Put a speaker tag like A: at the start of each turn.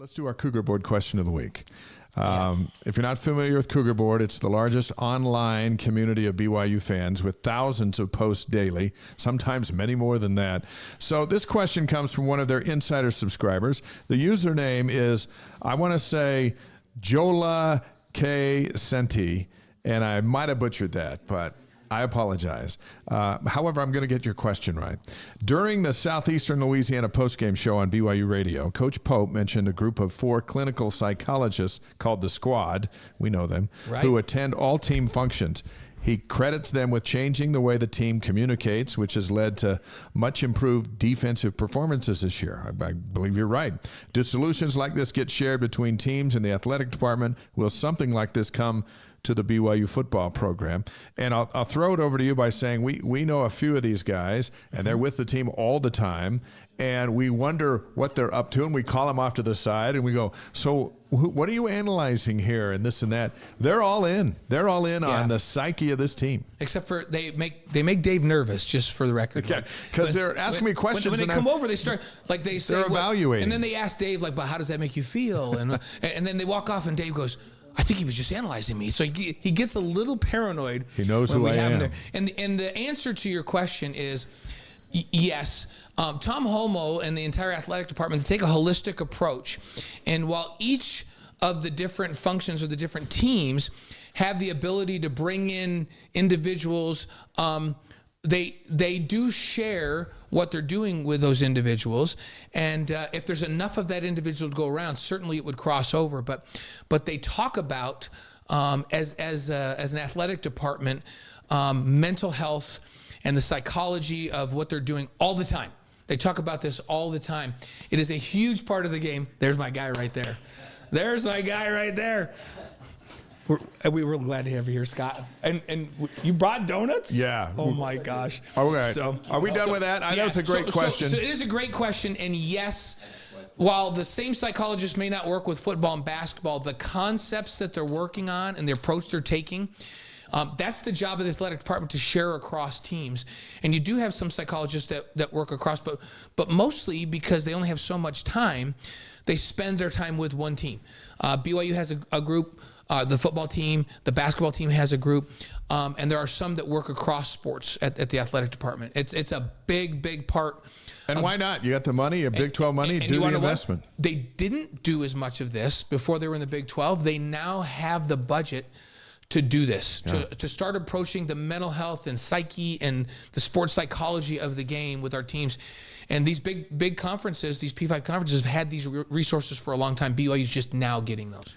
A: Let's do our CougarBoard question of the week. If you're not familiar with CougarBoard, it's the largest online community of BYU fans with thousands of posts daily, sometimes many more than that. So this question comes from one of their insider subscribers. The username is, I want to say, Jola K. Senti, and I might have butchered that, but I apologize. However, I'm going to get your question right. During the Southeastern Louisiana postgame show on BYU Radio, Coach Pope mentioned a group of 4 clinical psychologists called the Squad, we know them, who attend all team functions. He credits them with changing the way the team communicates, which has led to much improved defensive performances this year. I believe you're right. Do solutions like this get shared between teams in the athletic department? Will something like this come to the BYU football program? And I'll throw it over to you by saying we know a few of these guys, and they're with the team all the time, and we wonder what they're up to, and we call them off to the side, and we go, so what are you analyzing here, and this and that? They're all in. They're all in on the psyche of this team.
B: Except for they make Dave nervous, just for the record.
A: Because they're asking me questions.
B: When they come over, they start, like they say.
A: They're evaluating.
B: And then they ask Dave, like, but how does that make you feel? And then they walk off, and Dave goes, I think he was just analyzing me. So he gets a little paranoid.
A: He knows who I am.
B: And the answer to your question is yes. Tom Homo and the entire athletic department, they take a holistic approach. And while each of the different functions or the different teams have the ability to bring in individuals, they do share what they're doing with those individuals, and if there's enough of that individual to go around, certainly it would cross over. But they talk about as an athletic department, mental health and the psychology of what they're doing all the time. They talk about this all the time. It is a huge part of the game. There's my guy right there. There's my guy right there. We were glad to have you here, Scott. And you brought donuts?
A: Yeah.
B: Oh my gosh.
A: Okay.
B: So
A: are we done with that? I know it's a great question.
B: So it is a great question, and yes, while the same psychologists may not work with football and basketball, the concepts that they're working on and the approach they're taking, that's the job of the athletic department, to share across teams. And you do have some psychologists that work across, but mostly because they only have so much time, they spend their time with one team. BYU has a group. The football team, the basketball team has a group, and there are some that work across sports at the athletic department. It's a big part.
A: And why not? You got the money, Big 12 money, do the investment.
B: They didn't do as much of this before they were in the Big 12. They now have the budget to do this, to start approaching the mental health and psyche and the sports psychology of the game with our teams. And these big conferences, these P5 conferences, have had these resources for a long time. BYU's just now getting those.